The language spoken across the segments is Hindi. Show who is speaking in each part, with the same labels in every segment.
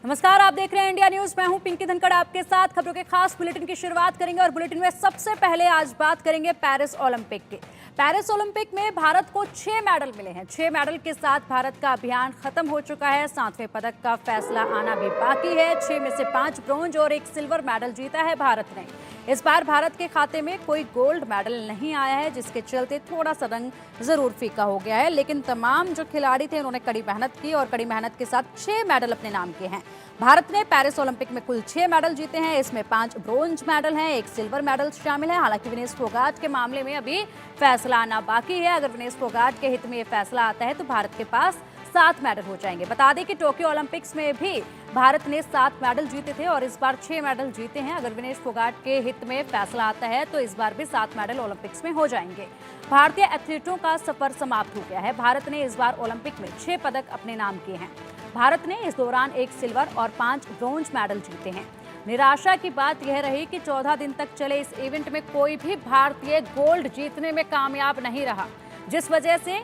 Speaker 1: नमस्कार, आप देख रहे हैं इंडिया न्यूज। मैं हूं पिंकी धनखड़ आपके साथ। खबरों के खास बुलेटिन की शुरुआत करेंगे और बुलेटिन में सबसे पहले आज बात करेंगे पेरिस ओलंपिक की। पेरिस ओलंपिक में भारत को 6 मेडल मिले हैं। 6 मेडल के साथ भारत का अभियान खत्म हो चुका है। 7वें पदक का फैसला आना भी बाकी है। 6 में से 5 ब्रोंज और 1 सिल्वर मेडल जीता है भारत ने। इस बार भारत के खाते में कोई गोल्ड मेडल नहीं आया है, जिसके चलते थोड़ा सा रंग जरूर फीका हो गया है। लेकिन तमाम जो खिलाड़ी थे उन्होंने कड़ी मेहनत की और कड़ी मेहनत के साथ 6 मेडल अपने नाम किए हैं। भारत ने पेरिस ओलंपिक में कुल 6 मेडल जीते हैं। इसमें 5 ब्रोंज मेडल हैं, 1 सिल्वर मेडल शामिल है। हालांकि विनेश फोगाट के मामले में अभी फैसला आना बाकी है। अगर विनेश फोगाट के हित में ये फैसला आता है तो भारत के पास 7 मेडल हो जाएंगे। बता दें कि टोक्यो ओलंपिक्स में भी भारत ने 7 मेडल जीते थे और इस बार 6 मेडल जीते हैं। अगर विनेश फोगाट के हित में फैसला आता है तो इस बार भी 7 मेडल ओलंपिक्स में हो जाएंगे। भारतीय एथलीटों का सफर समाप्त हो गया है। भारत ने इस बार ओलंपिक में 6 पदक अपने नाम किए हैं। भारत ने इस दौरान 1 सिल्वर और 5 ब्रोंज मेडल जीते हैं। निराशा की बात यह रही कि 14 दिन तक चले इस इवेंट में कोई भी भारतीय गोल्ड जीतने में कामयाब नहीं रहा, जिस वजह से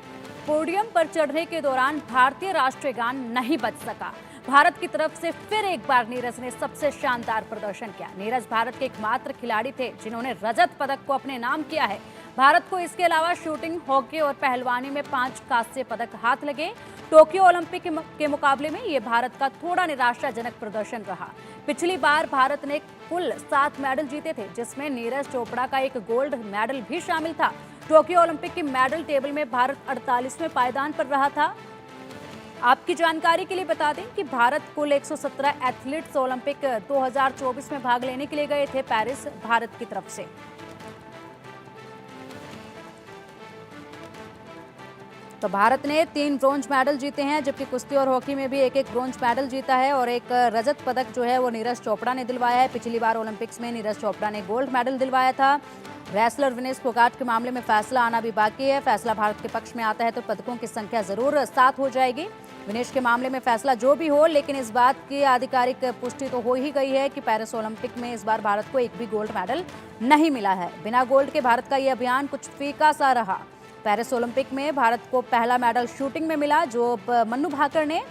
Speaker 1: पोडियम पर चढ़ने के दौरान भारतीय राष्ट्रीय गान नहीं बज सका। भारत की तरफ से फिर एक बार नीरज ने सबसे शानदार प्रदर्शन किया। नीरज भारत के एकमात्र खिलाड़ी थे जिन्होंने रजत पदक को अपने नाम किया है। भारत को इसके अलावा शूटिंग, हॉकी और पहलवानी में 5 कांस्य पदक हाथ लगे। टोक्यो ओलंपिक के मुकाबले में ये भारत का थोड़ा निराशाजनक प्रदर्शन रहा। पिछली बार भारत ने कुल 7 मेडल जीते थे, जिसमें नीरज चोपड़ा का 1 गोल्ड मेडल भी शामिल था। टोक्यो ओलंपिक की मेडल टेबल में भारत 48वें पायदान पर रहा था। आपकी जानकारी के लिए बता दें कि भारत कुल 117 एथलीट्स ओलंपिक 2024 में भाग लेने के लिए गए थे पेरिस, भारत की तरफ से। तो भारत ने 3 ब्रोंज मेडल जीते हैं, जबकि कुश्ती और हॉकी में भी 1-1 ब्रोंज मेडल जीता है और 1 रजत पदक जो है वो नीरज चोपड़ा ने दिलवाया है। पिछली बार ओलंपिक्स में नीरज चोपड़ा ने गोल्ड मेडल दिलवाया था। रेसलर विनेश फोगाट के मामले में फैसला आना भी बाकी है। फैसला भारत के पक्ष में आता है तो पदकों की संख्या जरूर 7 हो जाएगी। विनेश के मामले में फैसला जो भी हो, लेकिन इस बात की आधिकारिक पुष्टि तो हो ही गई है कि पेरिस ओलंपिक में इस बार भारत को 1 भी गोल्ड मेडल नहीं मिला है। बिना गोल्ड के भारत का ये अभियान कुछ फीका सा रहा। पेरिस ओलंपिक में भारत को पहला मेडल शूटिंग में मिला, जो मन्नू भाकर ने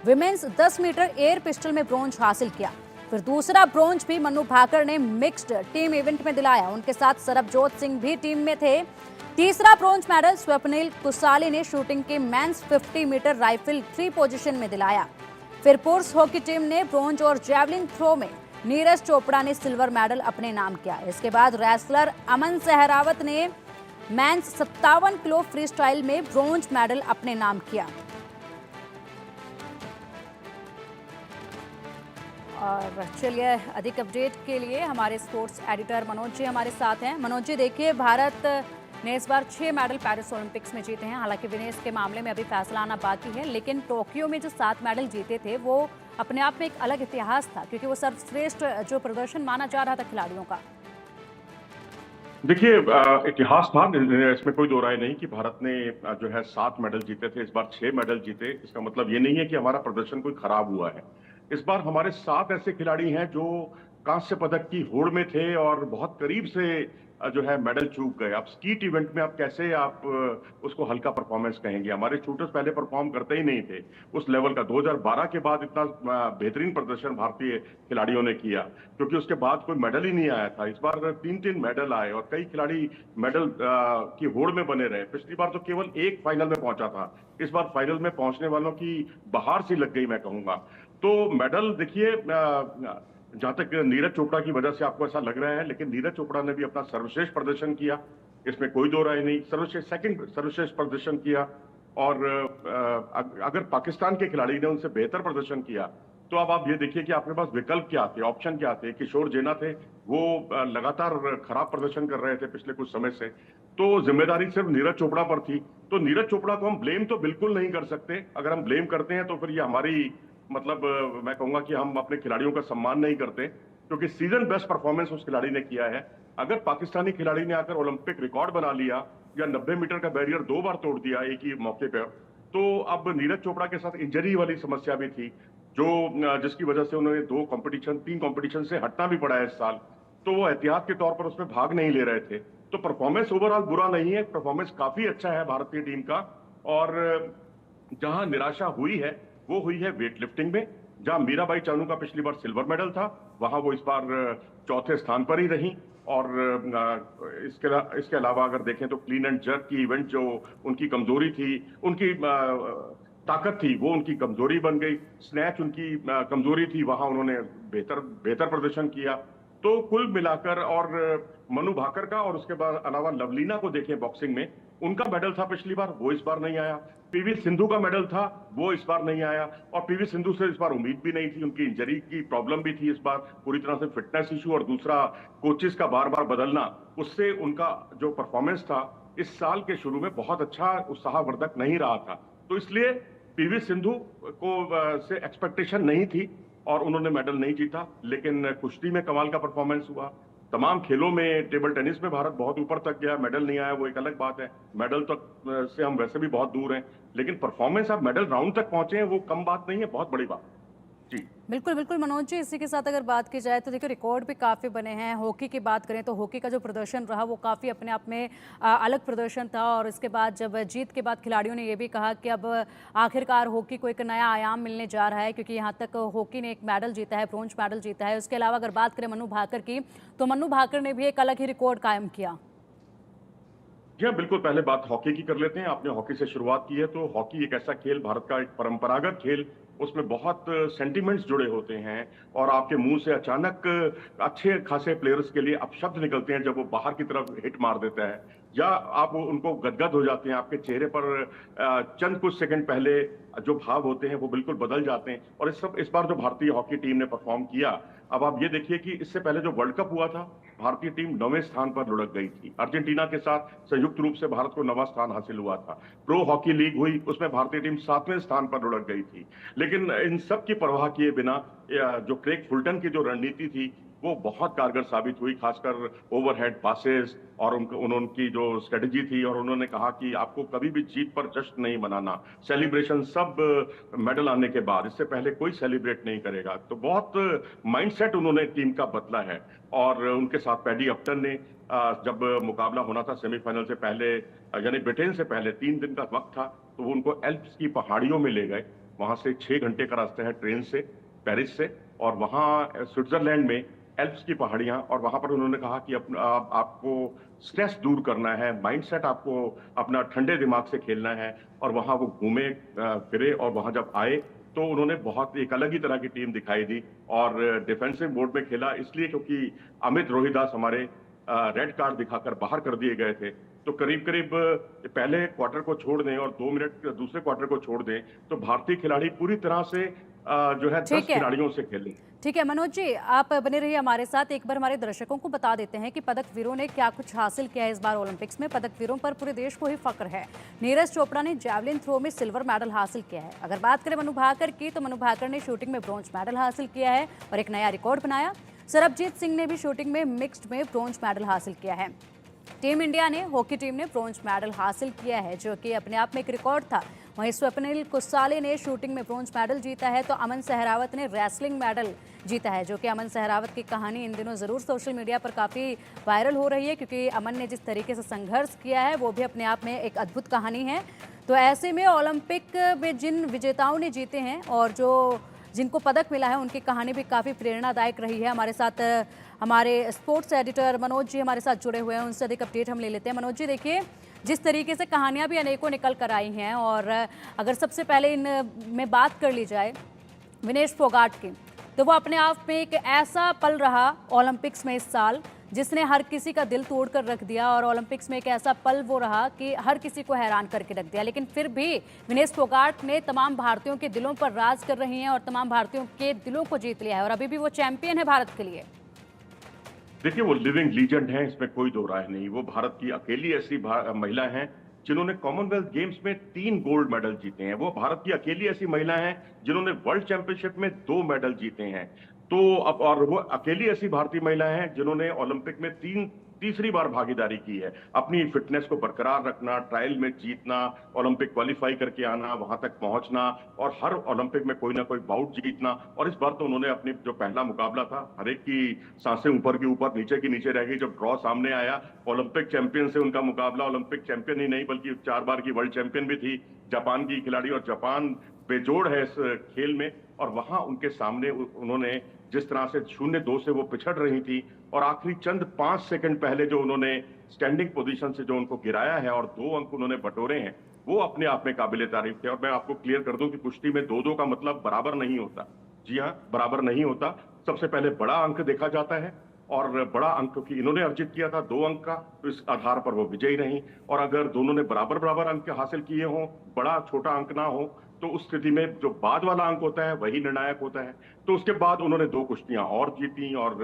Speaker 1: विमेंस 10 मीटर एयर पिस्टल में ब्रोंज हासिल किया। फिर दूसरा ब्रोंज भी मन्नू भाकर ने मिक्स्ड टीम इवेंट में दिलाया। उनके साथ सरबजोत सिंह भी टीम में थे। तीसरा ब्रोंज मेडल स्वप्निल कुसाली ने शूटिंग के मेंस 50 मीटर राइफल 3 पोजीशन में दिलाया। फिर पुरुष हॉकी टीम ने ब्रोंज और जैवलिन थ्रो में नीरज चोपड़ा ने सिल्वर मेडल अपने नाम किया। इसके बाद रेसलर अमन सहरावत ने मेंस 57 किलो फ्री स्टाइल में ब्रोंज मेडल अपने नाम किया। और चलिए अधिक अपडेट के लिए हमारे स्पोर्ट्स एडिटर मनोज जी हमारे साथ हैं। मनोज जी, देखिए, भारत ने इस बार 6 मेडल पेरिस ओलंपिक्स में जीते हैं। हालांकि विनेश के मामले में अभी फैसला आना बाकी है, लेकिन टोक्यो में जो 7 मेडल जीते थे वो अपने आप में एक अलग इतिहास था, क्योंकि वो सर्वश्रेष्ठ जो प्रदर्शन माना जा रहा था खिलाड़ियों का।
Speaker 2: देखिए, इतिहास था, इसमें कोई दो राय नहीं कि भारत ने जो है 7 मेडल जीते थे। इस बार 6 मेडल जीते। इसका मतलब ये नहीं है कि हमारा प्रदर्शन कोई खराब हुआ है। इस बार हमारे 7 ऐसे खिलाड़ी हैं जो कांस्य पदक की होड़ में थे और बहुत करीब से जो है मेडल चूक गए। आप स्कीट इवेंट में आप कैसे उसको हल्का परफॉर्मेंस कहेंगे? हमारे शूटर्स पहले परफॉर्म करते ही नहीं थे उस लेवल का। 2012 के बाद इतना बेहतरीन प्रदर्शन भारतीय खिलाड़ियों ने किया, क्योंकि उसके बाद कोई मेडल ही नहीं आया था। इस बार 3-3 मेडल आए और कई खिलाड़ी मेडल की होड़ में बने रहे। पिछली बार तो केवल 1 फाइनल में पहुंचा था। इस बार फाइनल में पहुंचने वालों की बहार सी लग गई, मैं कहूंगा। तो मेडल देखिए, जहां तक नीरज चोपड़ा की वजह से आपको ऐसा लग रहा है, लेकिन नीरज चोपड़ा ने भी अपना सर्वश्रेष्ठ प्रदर्शन किया, इसमें कोई दो राय नहीं। सर्वश्रेष्ठ प्रदर्शन किया। और अगर पाकिस्तान के खिलाड़ी ने उनसे बेहतर प्रदर्शन किया तो अब आप ये देखिए कि आपके पास विकल्प क्या थे, ऑप्शन क्या थे। किशोर जेना थे, वो लगातार खराब प्रदर्शन कर रहे थे पिछले कुछ समय से, तो जिम्मेदारी सिर्फ नीरज चोपड़ा पर थी। तो नीरज चोपड़ा को हम ब्लेम तो बिल्कुल नहीं कर सकते। अगर हम ब्लेम करते हैं तो फिर ये हमारी, मतलब मैं कहूंगा कि हम अपने खिलाड़ियों का सम्मान नहीं करते, क्योंकि सीजन बेस्ट परफॉर्मेंस उस खिलाड़ी ने किया है। अगर पाकिस्तानी खिलाड़ी ने आकर ओलंपिक रिकॉर्ड बना लिया या 90 मीटर का बैरियर 2 बार तोड़ दिया एक ही मौके पर, तो अब नीरज चोपड़ा के साथ इंजरी वाली समस्या भी थी, जिसकी वजह से उन्होंने 3 कंपटीशन से हटना भी पड़ा है इस साल। तो वो एहतियात के तौर पर उसमें भाग नहीं ले रहे थे। तो परफॉर्मेंस ओवरऑल बुरा नहीं है, परफॉर्मेंस काफी अच्छा है भारतीय टीम का। और जहां निराशा हुई है वो हुई है वेट लिफ्टिंग में। जहां मीराबाई चानू का पिछली बार सिल्वर मेडल था, वहां वो इस बार चौथे स्थान पर ही रही। और इसके अलावा अगर देखें तो क्लीन एंड जर्क की इवेंट जो उनकी कमजोरी थी, उनकी ताकत थी, वो उनकी कमजोरी बन गई। स्नैच उनकी कमजोरी थी, वहां उन्होंने बेहतर बेहतर प्रदर्शन किया। तो कुल मिलाकर, और मनु भाकर का और उसके बाद अलावा लवलीना को देखें बॉक्सिंग में, उनका मेडल था पिछली बार, वो इस बार नहीं आया। पीवी सिंधु का मेडल था, वो इस बार नहीं आया। और पीवी सिंधु से इस बार उम्मीद भी नहीं थी, उनकी इंजरी की प्रॉब्लम भी थी इस बार, पूरी तरह से फिटनेस इशू, और दूसरा कोचेस का बार बार बदलना, उससे उनका जो परफॉर्मेंस था इस साल के शुरू में बहुत अच्छा उत्साहवर्धक नहीं रहा था। तो इसलिए पीवी सिंधु को से एक्सपेक्टेशन नहीं थी और उन्होंने मेडल नहीं जीता। लेकिन कुश्ती में कमाल का परफॉर्मेंस हुआ। तमाम खेलों में, टेबल टेनिस में भारत बहुत ऊपर तक गया, मेडल नहीं आया वो एक अलग बात है, मेडल तक से हम वैसे भी बहुत दूर हैं, लेकिन परफॉर्मेंस, आप मेडल राउंड तक पहुंचे हैं, वो कम बात नहीं है, बहुत बड़ी बात। जी
Speaker 1: बिल्कुल बिल्कुल मनोज जी, इसी के साथ अगर बात की जाए तो देखिए रिकॉर्ड भी काफ़ी बने हैं। हॉकी की बात करें तो हॉकी का जो प्रदर्शन रहा वो काफ़ी अपने आप में अलग प्रदर्शन था। और इसके बाद जब जीत के बाद खिलाड़ियों ने ये भी कहा कि अब आखिरकार हॉकी को एक नया आयाम मिलने जा रहा है, क्योंकि यहाँ तक हॉकी ने एक मेडल जीता है, ब्रोंज मेडल जीता है। उसके अलावा अगर बात करें मनु भाकर की, तो मनु भाकर ने भी एक अलग ही रिकॉर्ड कायम किया।
Speaker 2: जी हाँ, बिल्कुल। पहले बात हॉकी की कर लेते हैं। आपने हॉकी से शुरुआत की है, तो हॉकी एक ऐसा खेल, भारत का एक परंपरागत खेल, उसमें बहुत सेंटिमेंट्स जुड़े होते हैं। और आपके मुंह से अचानक अच्छे खासे प्लेयर्स के लिए अपशब्द निकलते हैं जब वो बाहर की तरफ हिट मार देता है, या आप उनको गदगद हो जाते हैं, आपके चेहरे पर चंद कुछ सेकंड पहले जो भाव होते हैं वो बिल्कुल बदल जाते हैं। और इस बार जो भारतीय हॉकी टीम ने परफॉर्म किया, अब आप ये देखिए कि इससे पहले जो वर्ल्ड कप हुआ था, भारतीय टीम 9वें स्थान पर लुढ़क गई थी। अर्जेंटीना के साथ संयुक्त रूप से भारत को 9वां स्थान हासिल हुआ था। प्रो हॉकी लीग हुई, उसमें भारतीय टीम 7वें स्थान पर लुढ़क गई थी। लेकिन इन सब की परवाह किए बिना जो क्रेग फुलटन की जो रणनीति थी वो बहुत कारगर साबित हुई, खासकर ओवरहेड पासेस, और उनकी जो स्ट्रेटजी थी। और उन्होंने कहा कि आपको कभी भी जीत पर जश्न नहीं मनाना, सेलिब्रेशन सब मेडल आने के बाद, इससे पहले कोई सेलिब्रेट नहीं करेगा। तो बहुत माइंडसेट उन्होंने टीम का बदला है। और उनके साथ पैडी अपटन ने, जब मुकाबला होना था सेमीफाइनल से पहले, यानी ब्रिटेन से पहले 3 दिन का वक्त था, तो वो उनको एल्प्स की पहाड़ियों में ले गए। वहां से 6 घंटे का रास्ता है ट्रेन से, पेरिस से, और वहां स्विट्जरलैंड में एल्प्स की पहाड़ियां, और वहां पर उन्होंने कहा कि आपको स्ट्रेस दूर करना है, माइंडसेट आपको अपना ठंडे दिमाग से खेलना है। और वहां वो घूमे फिरे, और वहां जब आए तो उन्होंने बहुत एक अलग ही तरह की टीम दिखाई दी। और डिफेंसिव मोड में खेला, इसलिए क्योंकि अमित रोहिदास हमारे रेड कार्ड दिखाकर बाहर कर दिए गए थे। तो करीब करीब पहले क्वार्टर को छोड़ दें और 2 मिनट दूसरे क्वार्टर को छोड़ दें, तो भारतीय खिलाड़ी पूरी तरह से जो है 10 खिलाड़ियों से खेले।
Speaker 1: ठीक है मनोज जी, आप बने रहिए हमारे साथ। एक बार हमारे दर्शकों को बता देते हैं कि पदक वीरों ने क्या कुछ हासिल किया है इस बार ओलंपिक्स में। पदक वीरों पर पूरे देश को ही फख्र है। नीरज चोपड़ा ने जैवलिन थ्रो में सिल्वर मेडल हासिल किया है। अगर बात करें मनु भाकर की, तो मनु भाकर ने शूटिंग में ब्रोंज मेडल हासिल किया है और एक नया रिकॉर्ड बनाया। सरबजीत सिंह ने भी शूटिंग में मिक्स्ड में ब्रोंज मेडल हासिल किया है। टीम इंडिया ने, हॉकी टीम ने ब्रोंज मेडल हासिल किया है, जो कि अपने आप में एक रिकॉर्ड था। वहीं स्वप्निल कुसाले ने शूटिंग में ब्रोंज मेडल जीता है, तो अमन सहरावत ने रेसलिंग मेडल जीता है, जो कि अमन सहरावत की कहानी इन दिनों ज़रूर सोशल मीडिया पर काफ़ी वायरल हो रही है, क्योंकि अमन ने जिस तरीके से संघर्ष किया है वो भी अपने आप में एक अद्भुत कहानी है। तो ऐसे में ओलंपिक में जिन विजेताओं ने जीते हैं और जिनको पदक मिला है, उनकी कहानी भी काफ़ी प्रेरणादायक रही है। हमारे साथ हमारे स्पोर्ट्स एडिटर मनोज जी हमारे साथ जुड़े हुए हैं, उनसे अधिक अपडेट हम ले लेते हैं। मनोज जी, देखिए जिस तरीके से कहानियां भी अनेकों निकल कर आई हैं, और अगर सबसे पहले इन में बात कर ली जाए विनेश फोगाट की, तो वो अपने आप में एक ऐसा पल रहा ओलंपिक्स में इस साल जिसने हर किसी का दिल तोड़ कर रख दिया। और ओलंपिक्स में एक ऐसा पल वो रहा कि हर किसी को हैरान करके रख दिया। लेकिन फिर भी विनेश फोगाट ने तमाम भारतीयों के दिलों पर राज कर रही हैं और तमाम भारतीयों के दिलों को जीत लिया है, और अभी भी वो चैंपियन है भारत के लिए।
Speaker 2: देखिए, वो लिविंग लीजेंड है, इसमें कोई दो राय नहीं। वो भारत की अकेली ऐसी महिला हैं जिन्होंने कॉमनवेल्थ गेम्स में 3 गोल्ड मेडल जीते हैं। वो भारत की अकेली ऐसी महिला हैं जिन्होंने वर्ल्ड चैंपियनशिप में 2 मेडल जीते हैं। तो अब, और वो अकेली ऐसी भारतीय महिला हैं जिन्होंने ओलंपिक में तीसरी बार भागीदारी की है। अपनी फिटनेस को बरकरार रखना, ट्रायल में जीतना, ओलंपिक क्वालिफाई करके आना, वहां तक पहुंचना, और हर ओलंपिक में कोई ना कोई बाउट जीतना। और इस बार तो उन्होंने अपनी जो पहला मुकाबला था, हर एक की सांसें ऊपर की ऊपर, नीचे की नीचे रह गई जब ड्रॉ सामने आया। ओलंपिक चैंपियन से उनका मुकाबला, ओलंपिक चैंपियन ही नहीं बल्कि 4 बार की वर्ल्ड चैंपियन भी थी, जापान की खिलाड़ी, और जापान बेजोड़ है इस खेल में। और वहां उनके सामने उन्होंने जिस तरह से 0-2 से वो पिछड़ रही थी और आखिरी चंद 5 सेकंड पहले जो उन्होंने स्टैंडिंग पोजीशन से जो उनको गिराया है और 2 अंक उन्होंने बटोरे हैं, वो अपने आप में काबिले तारीफ थे। और मैं आपको क्लियर कर दूं कि कुश्ती में 2-2 का मतलब बराबर नहीं होता। जी हाँ, बराबर नहीं होता। सबसे पहले बड़ा अंक देखा जाता है और बड़ा अंक क्योंकि इन्होंने अर्जित किया था 2 अंक का, तो इस आधार पर वो विजयी रही। और अगर दोनों ने बराबर बराबर अंक हासिल किए हों, बड़ा छोटा अंक ना हो, तो उस स्थिति में जो बाद वाला अंक होता है वही निर्णायक होता है। तो उसके बाद उन्होंने 2 कुश्तियां और जीती और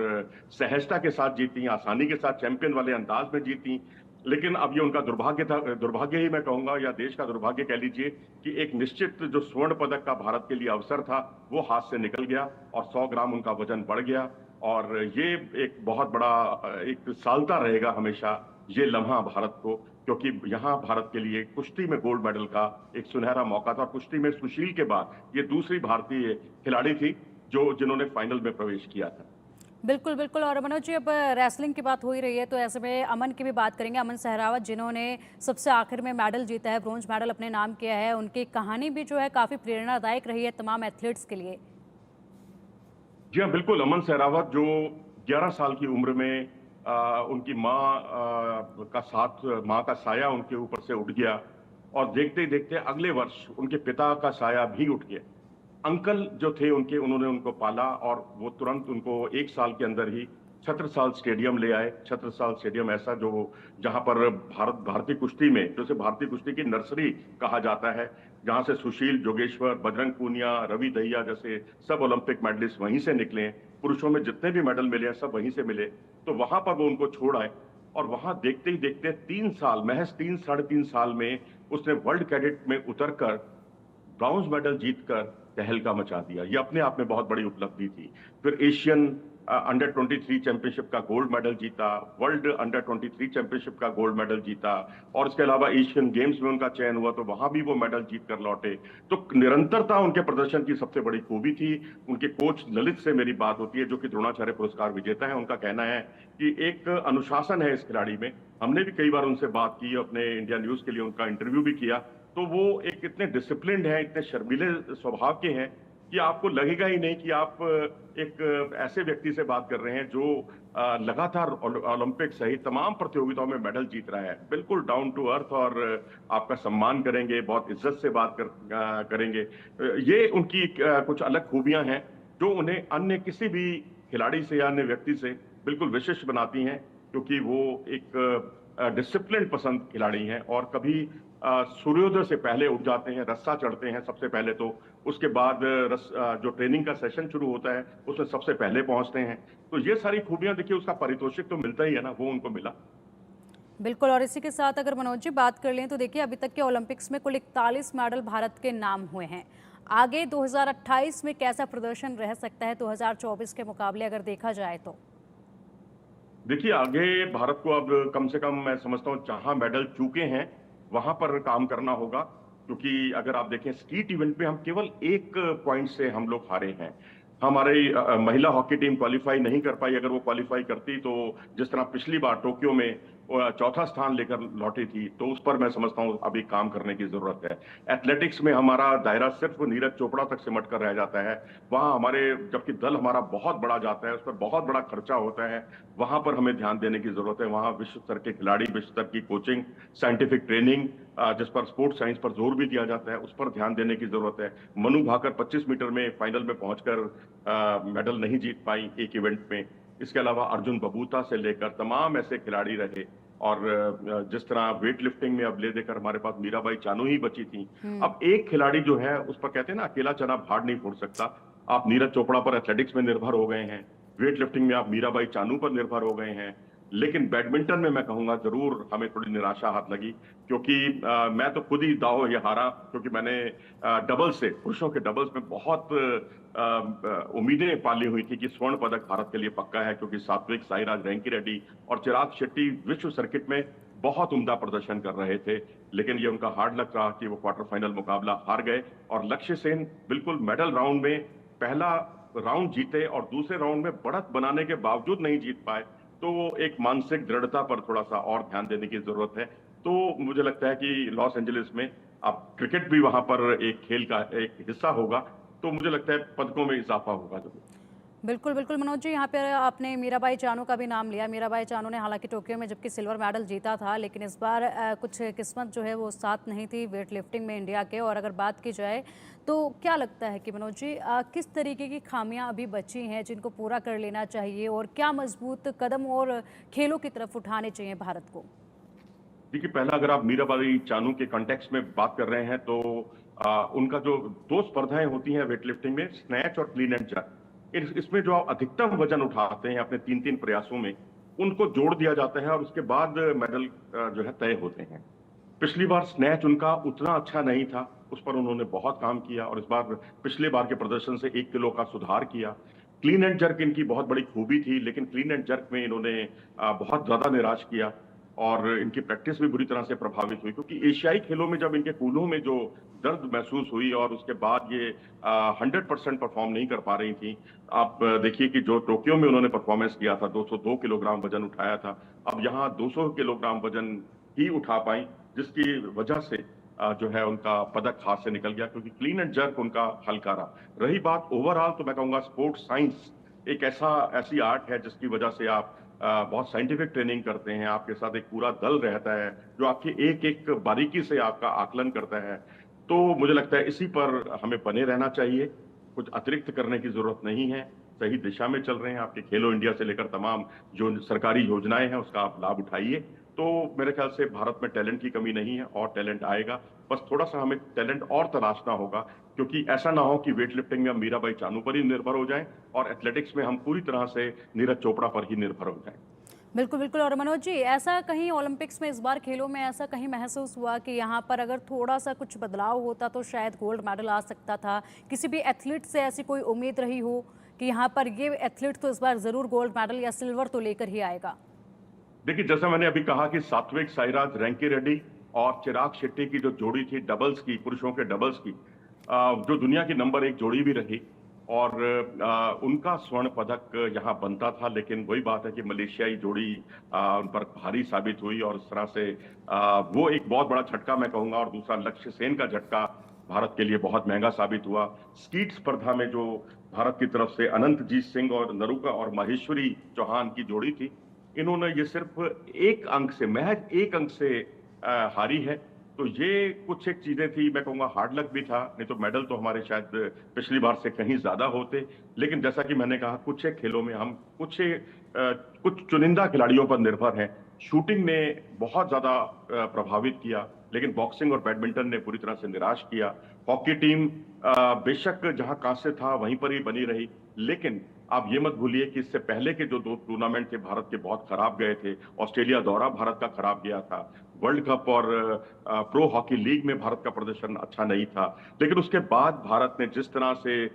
Speaker 2: सहजता के साथ जीती, आसानी के साथ चैंपियन वाले अंदाज में जीती। लेकिन अब ये उनका दुर्भाग्य था, दुर्भाग्य ही मैं कहूंगा, या देश का दुर्भाग्य कह लीजिए, कि एक निश्चित जो स्वर्ण पदक का भारत के लिए अवसर था वो हाथ से निकल गया और 100 ग्राम उनका वजन बढ़ गया। और ये एक बहुत बड़ा एक सालता रहेगा हमेशा ये लम्हा भारत को, क्योंकि यहाँ भारत के लिए कुश्ती में गोल्ड मेडल का एक सुनहरा मौका था। और कुश्ती में सुशील के बाद ये दूसरी भारतीय खिलाड़ी थी जिन्होंने फाइनल में प्रवेश किया था।
Speaker 1: बिल्कुल बिल्कुल। और मनोज जी, अब रेसलिंग की बात हो ही रही है तो ऐसे में अमन की भी बात करेंगे। अमन सहरावत जिन्होंने सबसे आखिर में मेडल जीता है, ब्रोंज मेडल अपने नाम किया है, उनकी कहानी भी जो है काफ़ी प्रेरणादायक रही है तमाम एथलीट्स के लिए।
Speaker 2: जी हाँ, बिल्कुल। अमन सहरावत जो 11 साल की उम्र में उनकी माँ का साया उनके ऊपर से उठ गया और देखते ही देखते अगले वर्ष उनके पिता का साया भी उठ गया। अंकल जो थे उनके, उन्होंने उनको पाला और वो तुरंत उनको 1 साल के अंदर ही छत्रसाल स्टेडियम ले आए। छत्रसाल स्टेडियम ऐसा जो जहां पर भारतीय कुश्ती में, जैसे भारतीय कुश्ती की नर्सरी कहा जाता है, जहां से सुशील, जोगेश्वर, बजरंग पूनिया, रवि दहिया जैसे सब ओलंपिक मेडलिस्ट वहीं से निकले हैं। पुरुषों में जितने भी मेडल मिले हैं सब वहीं से मिले। तो वहां पर वो उनको छोड़ आए और वहां देखते ही देखते 3 साल, महज 3 साढ़े 3 साल में उसने वर्ल्ड कैडेट में उतरकर ब्रॉन्ज मेडल जीतकर तहलका मचा दिया। ये अपने आप में बहुत बड़ी उपलब्धि थी। फिर एशियन अंडर 23 चैंपियनशिप का गोल्ड मेडल जीता, वर्ल्ड अंडर 23 चैंपियनशिप का गोल्ड मेडल जीता और इसके अलावा एशियन गेम्स में उनका चयन हुआ तो वहां भी वो मेडल जीत कर लौटे। तो निरंतरता उनके प्रदर्शन की सबसे बड़ी खूबी थी। उनके कोच ललित से मेरी बात होती है, जो कि द्रोणाचार्य पुरस्कार विजेता है। उनका कहना है कि एक अनुशासन है इस खिलाड़ी में। हमने भी कई बार उनसे बात की, अपने इंडिया न्यूज के लिए उनका इंटरव्यू भी किया, तो वो एक इतने डिसिप्लिन्ड हैं, इतने शर्मीले स्वभाव के हैं कि आपको लगेगा ही नहीं कि आप एक ऐसे व्यक्ति से बात कर रहे हैं जो लगातार ओलंपिक सहित तमाम प्रतियोगिताओं में मेडल जीत रहा है। बिल्कुल डाउन टू अर्थ और आपका सम्मान करेंगे, बहुत इज्जत से बात करेंगे। ये उनकी कुछ अलग खूबियां हैं जो उन्हें अन्य किसी भी खिलाड़ी से या अन्य व्यक्ति से बिल्कुल विशिष्ट बनाती हैं, क्योंकि वो एक डिसिप्लिन पसंद खिलाड़ी हैं और कभी सूर्योदय से पहले उठ जाते हैं, रस्सा चढ़ते हैं सबसे पहले, तो उसके बाद जो ट्रेनिंग का सेशन शुरू होता है उसमें सबसे पहले पहुंचते हैं। तो ये सारी खूबियां देखिए, उसका पारितोषिक तो मिलता ही है ना, वो उनको मिला।
Speaker 1: बिल्कुल। और इसी के साथ अगर मनोज जी बात कर लें तो देखिए अभी तक के ओलंपिक्स में कुल 41 मेडल भारत के नाम हुए हैं। आगे 2028 में कैसा प्रदर्शन रह सकता है 2024 के मुकाबले अगर देखा जाए तो?
Speaker 2: देखिए, आगे भारत को अब कम से कम मैं समझता हूँ जहां मेडल चूके हैं वहां पर काम करना होगा, क्योंकि अगर आप देखें स्कीट इवेंट में हम केवल 1 पॉइंट से हम लोग हारे हैं। हमारी महिला हॉकी टीम क्वालिफाई नहीं कर पाई। अगर वो क्वालिफाई करती तो जिस तरह पिछली बार टोक्यो में चौथा स्थान लेकर लौटी थी, तो उस पर मैं समझता हूँ अभी काम करने की जरूरत है। एथलेटिक्स में हमारा दायरा सिर्फ नीरज चोपड़ा तक सिमट कर रह जाता है। वहां हमारे, जबकि दल हमारा बहुत बड़ा जाता है, उस पर बहुत बड़ा खर्चा होता है, वहां पर हमें ध्यान देने की जरूरत है। वहां विश्व स्तर के खिलाड़ी, विश्व स्तर की कोचिंग, साइंटिफिक ट्रेनिंग, जिस पर स्पोर्ट्स साइंस पर जोर भी दिया जाता है, उस पर ध्यान देने की जरूरत है। मनु भाकर 25 मीटर में फाइनल में पहुंचकर मेडल नहीं जीत पाई एक इवेंट में। इसके अलावा अर्जुन बबूता से लेकर तमाम ऐसे खिलाड़ी रहे। और जिस तरह वेट लिफ्टिंग में अब ले देकर हमारे पास मीराबाई चानू ही बची थी। अब एक खिलाड़ी जो है उस पर कहते हैं ना, अकेला चना भाड़ नहीं फोड़ सकता। आप नीरज चोपड़ा पर एथलेटिक्स में निर्भर हो गए हैं, वेट लिफ्टिंग में आप मीराबाई चानू पर निर्भर हो गए हैं, लेकिन बैडमिंटन में मैं कहूंगा जरूर हमें थोड़ी निराशा हाथ लगी, क्योंकि मैं तो खुद ही दाव ये हारा, क्योंकि मैंने डबल्स से, पुरुषों के डबल्स में बहुत उम्मीदें पाली हुई थी कि स्वर्ण पदक भारत के लिए पक्का है, क्योंकि सात्विक, साईराज रैंकीरेड्डी और चिराग शेट्टी विश्व सर्किट में बहुत उम्दा प्रदर्शन कर रहे थे। लेकिन ये उनका हार्ड लक रहा कि वो क्वार्टर फाइनल मुकाबला हार गए। और लक्ष्य सेन बिल्कुल मेडल राउंड में पहला राउंड जीते और दूसरे राउंड में बढ़त बनाने के बावजूद नहीं जीत पाए, तो वो एक मानसिक दृढ़ता पर थोड़ा सा और ध्यान देने की जरूरत है। तो मुझे लगता है कि लॉस एंजलिस में अब क्रिकेट भी वहां पर एक खेल का एक हिस्सा होगा, तो मुझे लगता है पदकों में इजाफा होगा जरूर।
Speaker 1: बिल्कुल बिल्कुल मनोज जी, यहाँ पे आपने मीराबाई चानू का भी नाम लिया। मीराबाई चानू ने हालांकि टोक्यो में जबकि सिल्वर मेडल जीता था, लेकिन इस बार कुछ किस्मत जो है वो साथ नहीं थी वेट लिफ्टिंग में इंडिया के। और अगर बात की जाए तो क्या लगता है कि मनोज जी किस तरीके की खामियां अभी बची हैं जिनको पूरा कर लेना चाहिए, और क्या मजबूत कदम और खेलों की तरफ उठाने चाहिए भारत को?
Speaker 2: देखिए, पहला अगर आप मीराबाई चानू के कॉन्टेक्स्ट में बात कर रहे हैं तो उनका जो दो स्पर्धाएं होती हैं वेट लिफ्टिंग में, स्नैच और क्लीन एंड जर्क, इसमें जो आप अधिकतम वजन उठाते हैं अपने 3-3 प्रयासों में, उनको जोड़ दिया जाता है और उसके बाद मेडल जो है तय होते हैं। पिछली बार स्नैच उनका उतना अच्छा नहीं था, उस पर उन्होंने बहुत काम किया और इस बार पिछले बार के प्रदर्शन से 1 किलो का सुधार किया। क्लीन एंड जर्क इनकी बहुत बड़ी खूबी थी, लेकिन क्लीन एंड जर्क में इन्होंने बहुत ज्यादा निराश किया और इनकी प्रैक्टिस भी बुरी तरह से प्रभावित हुई, क्योंकि एशियाई खेलों में जब इनके कूल्हों में जो दर्द महसूस हुई और उसके बाद ये 100% परफॉर्म नहीं कर पा रही थी। आप देखिए कि जो टोक्यो में उन्होंने परफॉर्मेंस किया था, 202 किलोग्राम वजन उठाया था, अब यहाँ 200 किलोग्राम वजन ही उठा पाई, जिसकी वजह से जो है उनका पदक हाथ से निकल गया, क्योंकि क्लीन एंड जर्क उनका हल्का रहा। रही बात ओवरऑल, तो मैं कहूंगा स्पोर्ट्स साइंस एक ऐसी आर्ट है जिसकी वजह से आप बहुत साइंटिफिक ट्रेनिंग करते हैं, आपके साथ एक पूरा दल रहता है जो आपकी एक एक बारीकी से आपका आकलन करता है। तो मुझे लगता है इसी पर हमें बने रहना चाहिए, कुछ अतिरिक्त करने की जरूरत नहीं है। सही दिशा में चल रहे हैं, आपके खेलो इंडिया से लेकर तमाम जो सरकारी योजनाएं हैं उसका आप लाभ उठाइए। तो मेरे ख्याल से भारत में टैलेंट की कमी नहीं है और टैलेंट आएगा, बस थोड़ा सा हमें टैलेंट और तलाशना होगा, क्योंकि ऐसा ना हो कि वेट लिफ्टिंग में हम मीराबाई चानू पर ही निर्भर हो जाएं और एथलेटिक्स में हम पूरी तरह से नीरज चोपड़ा पर ही निर्भर हो जाएं।
Speaker 1: बिल्कुल बिल्कुल। और मनोज जी, ऐसा कहीं ओलंपिक्स में इस बार खेलों में ऐसा कहीं महसूस हुआ कि यहाँ पर अगर थोड़ा सा कुछ बदलाव होता तो शायद गोल्ड मेडल आ सकता था? किसी भी एथलीट से ऐसी कोई उम्मीद रही हो कि यहाँ पर ये एथलीट तो इस बार जरूर गोल्ड मेडल या सिल्वर तो लेकर ही आएगा?
Speaker 2: देखिए, जैसा मैंने अभी कहा कि सात्विक साईराज रैंकी और चिराग शेट्टी की जो जोड़ी थी डबल्स की, पुरुषों के डबल्स की, जो दुनिया की नंबर 1 जोड़ी भी रही और उनका स्वर्ण पदक यहाँ बनता था, लेकिन वही बात है कि मलेशियाई जोड़ी उन पर भारी साबित हुई और इस तरह से वो एक बहुत बड़ा झटका मैं कहूंगा। और दूसरा लक्ष्य सेन का झटका भारत के लिए बहुत महंगा साबित हुआ। स्कीट स्पर्धा में जो भारत की तरफ से अनंतजीत सिंह और नरुका और माहेश्वरी चौहान की जोड़ी थी, इन्होंने ये सिर्फ महज एक अंक से हारी है। तो ये कुछ एक चीजें थी, मैं कहूंगा हार्ड लक भी था, नहीं तो मेडल तो हमारे शायद पिछली बार से कहीं ज्यादा होते। लेकिन जैसा कि मैंने कहा, कुछ एक खेलों में हम कुछ चुनिंदा खिलाड़ियों पर निर्भर हैं। शूटिंग ने बहुत ज्यादा प्रभावित किया, लेकिन बॉक्सिंग और बैडमिंटन ने पूरी तरह से निराश किया। हॉकी टीम बेशक जहां कांस्य था वहीं पर ही बनी रही, लेकिन आप ये मत भूलिए कि इससे पहले के जो 2 टूर्नामेंट थे भारत के बहुत खराब गए थे। ऑस्ट्रेलिया दौरा भारत का खराब गया था, वर्ल्ड कप और प्रो हॉकी लीग में भारत का प्रदर्शन अच्छा नहीं था। लेकिन उसके बाद भारत ने जिस तरह से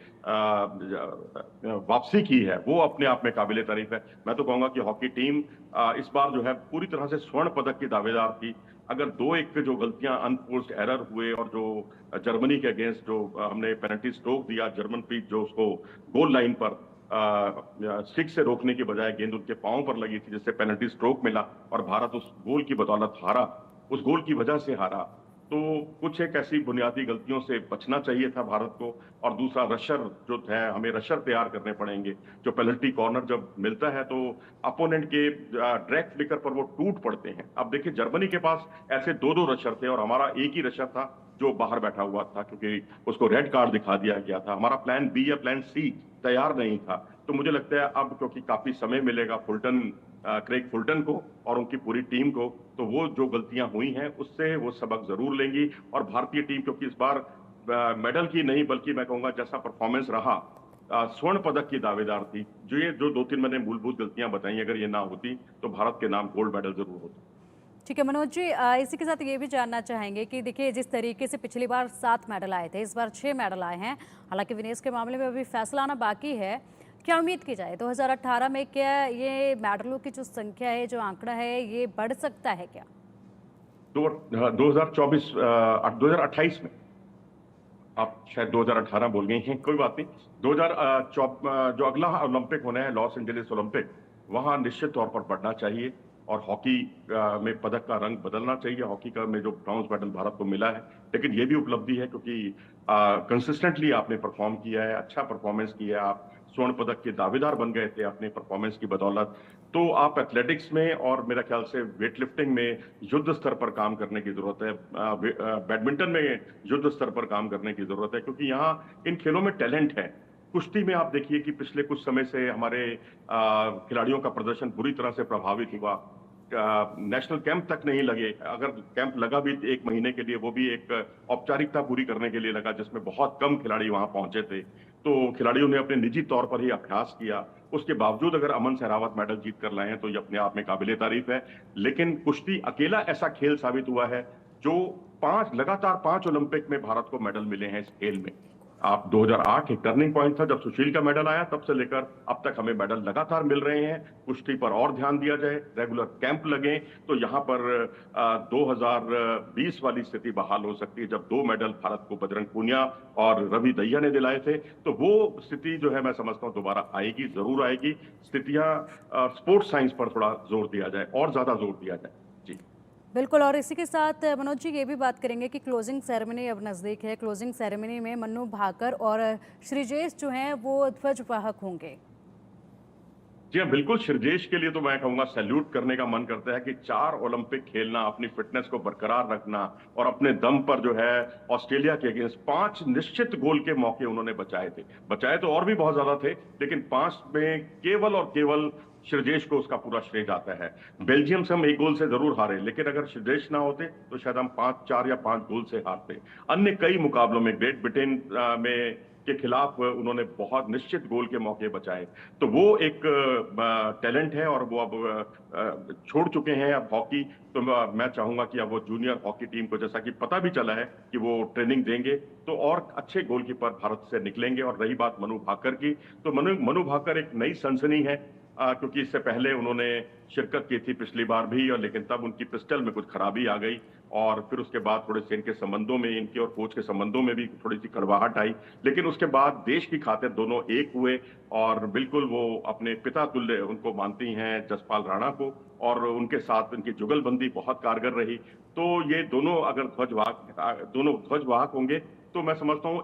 Speaker 2: वापसी की है वो अपने आप में काबिले तारीफ है। मैं तो कहूंगा कि हॉकी टीम इस बार जो है पूरी तरह से स्वर्ण पदक की दावेदार थी। अगर 2-1 जो गलतियां अनफोर्स्ड एरर हुए और जो जर्मनी के अगेंस्ट जो हमने पेनल्टी स्ट्रोक दिया, जर्मनप्रीत जो उसको गोल लाइन पर स्टिक से रोकने के बजाय गेंद उनके पांव पर लगी थी, जिससे पेनल्टी स्ट्रोक मिला और भारत उस गोल की बदौलत हारा, उस गोल की वजह से हारा। तो कुछ एक ऐसी बुनियादी गलतियों से बचना चाहिए था भारत को। और दूसरा रशर जो है, हमें रशर तैयार करने पड़ेंगे। जो पेनल्टी कॉर्नर जब मिलता है तो अपोनेंट के डायरेक्ट फ्लिकर पर वो टूट पड़ते हैं। अब देखिए, जर्मनी के पास ऐसे 2-2 रशर थे और हमारा एक ही रशर था जो बाहर बैठा हुआ था, क्योंकि उसको रेड कार्ड दिखा दिया गया था। हमारा प्लान बी या प्लान सी तैयार नहीं था। तो मुझे लगता है अब क्योंकि काफी समय मिलेगा क्रेग फुलटन को और उनकी पूरी टीम को, तो वो जो गलतियां हुई हैं उससे वो सबक जरूर लेंगी। और भारतीय टीम, क्योंकि इस बार मेडल की नहीं बल्कि मैं कहूंगा जैसा परफॉर्मेंस रहा, स्वर्ण पदक की दावेदार थी। जो 2-3 मैंने मूलभूत गलतियां बताई, अगर ये ना होती तो भारत के नाम गोल्ड मेडल जरूर होता।
Speaker 1: ठीक है मनोज जी, इसी के साथ ये भी जानना चाहेंगे कि देखिए जिस तरीके से पिछली बार 7 मेडल आए थे, इस बार 6 मेडल आए हैं। हालांकि विनेश के मामले में अभी फैसला आना बाकी है। क्या उम्मीद की जाए 2018 में, क्या ये मेडलों की जो संख्या है, जो आंकड़ा है, ये बढ़ सकता है क्या?
Speaker 2: 2024 2028 में, आप शायद 2018 बोल गई हैं, कोई बात नहीं। 2024 जो अगला ओलंपिक होना है, लॉस एंजलिस ओलंपिक, वहां निश्चित तौर पर बढ़ना चाहिए। और हॉकी में पदक का रंग बदलना चाहिए। हॉकी का में जो ब्रॉन्ज मेडल भारत को मिला है, लेकिन ये भी उपलब्धि है क्योंकि कंसिस्टेंटली आपने परफॉर्म किया है, अच्छा परफॉर्मेंस किया है, आप स्वर्ण पदक के दावेदार बन गए थे अपने परफॉर्मेंस की बदौलत। तो आप एथलेटिक्स में और मेरा ख्याल से वेट लिफ्टिंग में युद्ध स्तर पर काम करने की जरूरत है, बैडमिंटन में युद्ध स्तर पर काम करने की जरूरत है, क्योंकि यहाँ इन खेलों में टैलेंट है। कुश्ती में आप देखिए कि पिछले कुछ समय से हमारे खिलाड़ियों का प्रदर्शन बुरी तरह से प्रभावित हुआ। नेशनल कैंप तक नहीं लगे, अगर कैंप लगा भी 1 महीने के लिए, वो भी एक औपचारिकता पूरी करने के लिए लगा, जिसमें बहुत कम खिलाड़ी वहां पहुंचे थे। तो खिलाड़ियों ने अपने निजी तौर पर ही अभ्यास किया, उसके बावजूद अगर अमन सहरावत मेडल जीत कर लाए हैं तो ये अपने आप में काबिले तारीफ है। लेकिन कुश्ती अकेला ऐसा खेल साबित हुआ है जो लगातार 5 ओलंपिक में भारत को मेडल मिले हैं इस खेल में। आप 2008 एक टर्निंग पॉइंट था जब सुशील का मेडल आया, तब से लेकर अब तक हमें मेडल लगातार मिल रहे हैं। कुश्ती पर और ध्यान दिया जाए, रेगुलर कैंप लगे तो यहाँ पर 2020 वाली स्थिति बहाल हो सकती है, जब 2 मेडल भारत को बजरंग पूनिया और रवि दहिया ने दिलाए थे। तो वो स्थिति जो है मैं समझता हूँ दोबारा आएगी, जरूर आएगी। स्थितियां स्पोर्ट्स साइंस पर थोड़ा जोर दिया जाए और ज्यादा जोर दिया जाए। जी
Speaker 1: बिल्कुल। और इसी के साथ मनोज जी ये भी बात करेंगे कि क्लोजिंग सेरेमनी अब नज़दीक है। क्लोजिंग सेरेमनी में मन्नू भाकर और श्रीजेश जो हैं वो ध्वजवाहक होंगे।
Speaker 2: जी हाँ, बिल्कुल। श्रीजेश के लिए तो मैं कहूंगा सैल्यूट करने का मन करता है कि 4 ओलंपिक खेलना, अपनी फिटनेस को बरकरार रखना और अपने दम पर जो है ऑस्ट्रेलिया के अगेंस्ट 5 निश्चित गोल के मौके उन्होंने बचाए तो और भी बहुत ज्यादा थे, लेकिन 5 में केवल और केवल श्रीजेश को उसका पूरा श्रेय जाता है। बेल्जियम से हम 1 गोल से जरूर हारे, लेकिन अगर श्रीजेश ना होते तो शायद हम 4 या 5 गोल से हारते। अन्य कई मुकाबलों में ग्रेट ब्रिटेन में के खिलाफ उन्होंने बहुत निश्चित गोल के मौके बचाए। तो वो एक टैलेंट है और वो अब छोड़ चुके हैं अब हॉकी। तो मैं चाहूंगा कि अब वो जूनियर हॉकी टीम को, जैसा कि पता भी चला है कि वो ट्रेनिंग देंगे, तो और अच्छे गोलकीपर भारत से निकलेंगे। और रही बात मनु भाकर की, तो मनु भाकर एक नई सनसनी है, क्योंकि इससे पहले उन्होंने शिरकत की थी पिछली बार भी, और लेकिन तब उनकी पिस्टल में कुछ खराबी आ गई और फिर उसके बाद थोड़े से इनके संबंधों में, इनके और कोच के संबंधों में भी थोड़ी सी कड़वाहट आई। लेकिन उसके बाद देश की खातिर दोनों एक हुए और बिल्कुल वो अपने पिता तुल्य उनको मानती हैं, जसपाल राणा को, और उनके साथ उनकी जुगलबंदी बहुत कारगर रही। तो ये दोनों अगर दोनों ध्वजवाहक होंगे तो मैं समझता हूँ